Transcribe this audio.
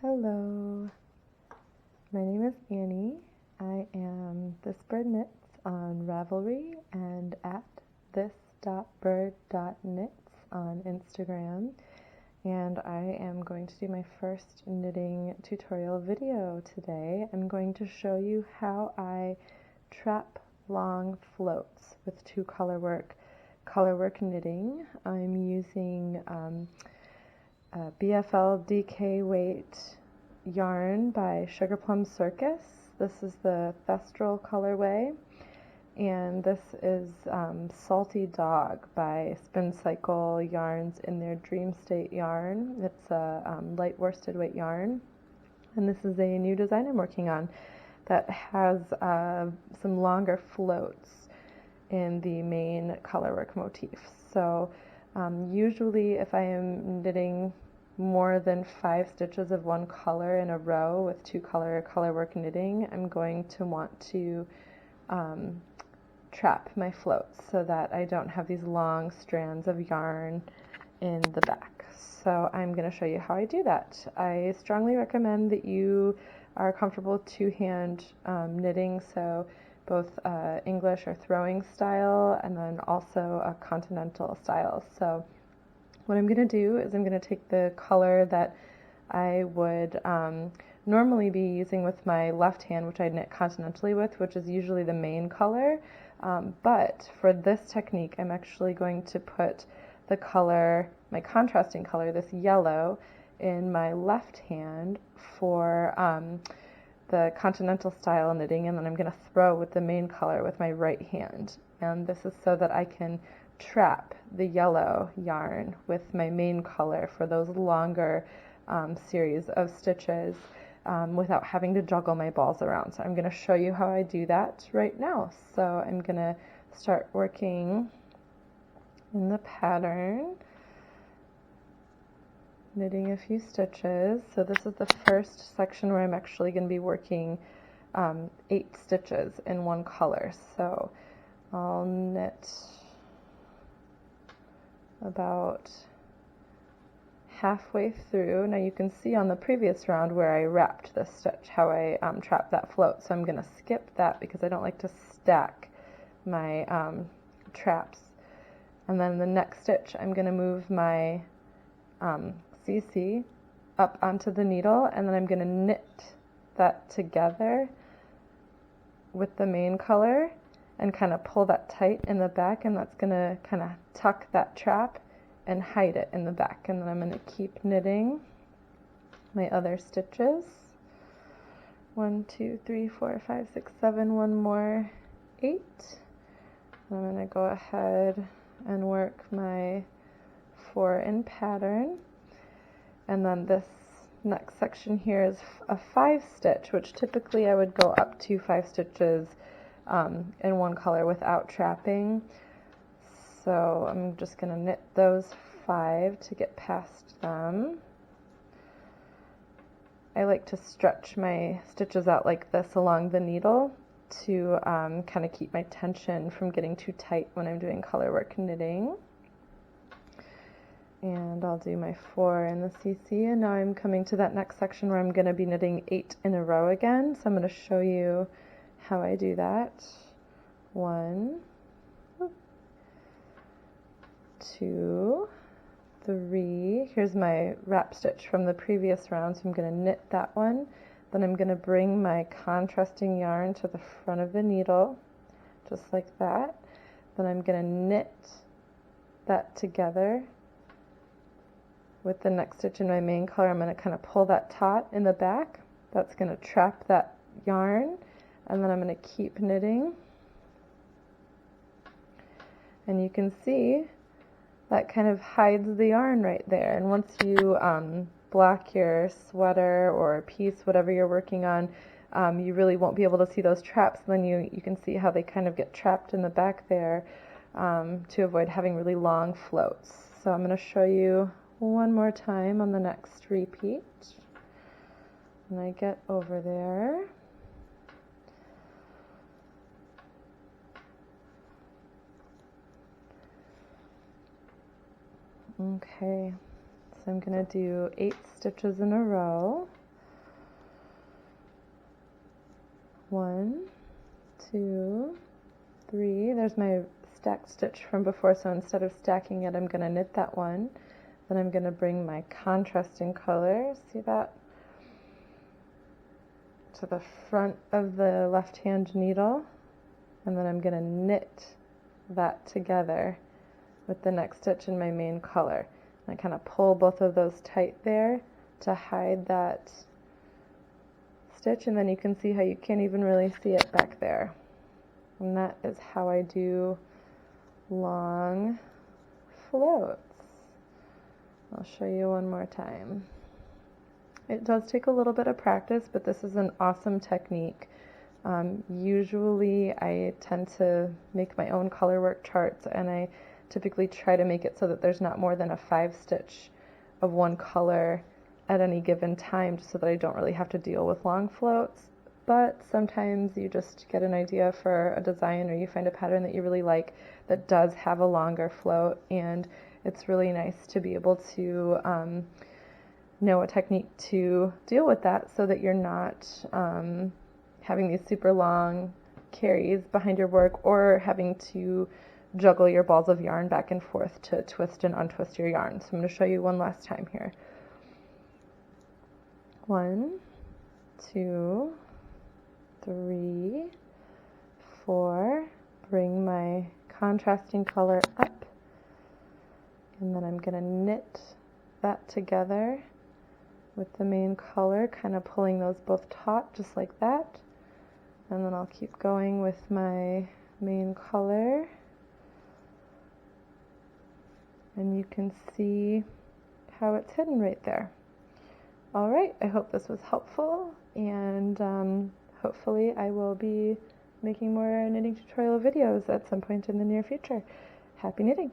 Hello, my name is Annie. I am This.Bird.Knits on Ravelry and at This.Bird.Knits on Instagram. And I am going to do my first knitting tutorial video today. I'm going to show you how I trap long floats with two colorwork knitting. I'm using BFL DK weight yarn by Sugar Plum Circus. This is the Thestral colorway, and this is Salty Dog by Spin Cycle Yarns in their Dream State yarn. It's a light worsted weight yarn, and this is a new design I'm working on that has some longer floats in the main colorwork motif. So usually if I am knitting more than 5 stitches of one color in a row with two colorwork knitting, I'm going to want to trap my floats so that I don't have these long strands of yarn in the back. So I'm going to show you how I do that. I strongly recommend that you are comfortable two-hand knitting, so both English or throwing style and then also a continental style. So what I'm going to do is I'm going to take the color that I would normally be using with my left hand, which I knit continentally with, which is usually the main color. But for this technique, I'm actually going to put the color, my contrasting color, this yellow, in my left hand for the continental style knitting, and then I'm going to throw with the main color with my right hand. And this is so that I can trap the yellow yarn with my main color for those longer series of stitches without having to juggle my balls around. So I'm going to show you how I do that right now. So I'm going to start working in the pattern, knitting a few stitches. So this is the first section where I'm actually going to be working 8 stitches in one color. So I'll knit about halfway through. Now you can see on the previous round where I wrapped this stitch, how I trapped that float. So I'm going to skip that because I don't like to stack my traps. And then the next stitch I'm going to move my CC up onto the needle, and then I'm going to knit that together with the main color and kind of pull that tight in the back, and that's going to kind of tuck that trap and hide it in the back. And then I'm going to keep knitting my other stitches. 1, 2, 3, 4, 5, 6, 7, one more 8. I'm going to go ahead and work my 4 in pattern. And then this next section here is a 5 stitch, which typically I would go up to 5 stitches in one color without trapping. So I'm just going to knit those 5 to get past them. I like to stretch my stitches out like this along the needle to kind of keep my tension from getting too tight when I'm doing colorwork knitting. And I'll do my 4 in the CC, and now I'm coming to that next section where I'm going to be knitting 8 in a row again. So I'm going to show you how I do that. 1, 2, 3. Here's my wrap stitch from the previous round, so I'm going to knit that one. Then I'm going to bring my contrasting yarn to the front of the needle, just like that. Then I'm going to knit that together with the next stitch in my main color. I'm going to kind of pull that taut in the back. That's going to trap that yarn, and then I'm going to keep knitting. And you can see that kind of hides the yarn right there. And once you block your sweater or piece, whatever you're working on, you really won't be able to see those traps. And then you can see how they kind of get trapped in the back there to avoid having really long floats. So I'm going to show you one more time on the next repeat. And I get over there. Okay, so I'm going to do 8 stitches in a row. 1, 2, 3. There's my stacked stitch from before, so instead of stacking it, I'm going to knit that one. Then I'm going to bring my contrasting color, see that, to the front of the left hand needle, and then I'm going to knit that together with the next stitch in my main color. And I kind of pull both of those tight there to hide that stitch, and then you can see how you can't even really see it back there. And that is how I do long floats. I'll show you one more time. It does take a little bit of practice, but this is an awesome technique. Usually I tend to make my own color work charts, and I typically try to make it so that there's not more than a 5 stitch of one color at any given time, just so that I don't really have to deal with long floats. But sometimes you just get an idea for a design, or you find a pattern that you really like that does have a longer float, and it's really nice to be able to know a technique to deal with that, so that you're not having these super long carries behind your work, or having to juggle your balls of yarn back and forth to twist and untwist your yarn. So I'm going to show you one last time here. 1, 2, 3, 4. Bring my contrasting color up, and then I'm going to knit that together with the main color, kind of pulling those both taut just like that. And then I'll keep going with my main color, and you can see how it's hidden right there. Alright, I hope this was helpful, and hopefully I will be making more knitting tutorial videos at some point in the near future. Happy knitting!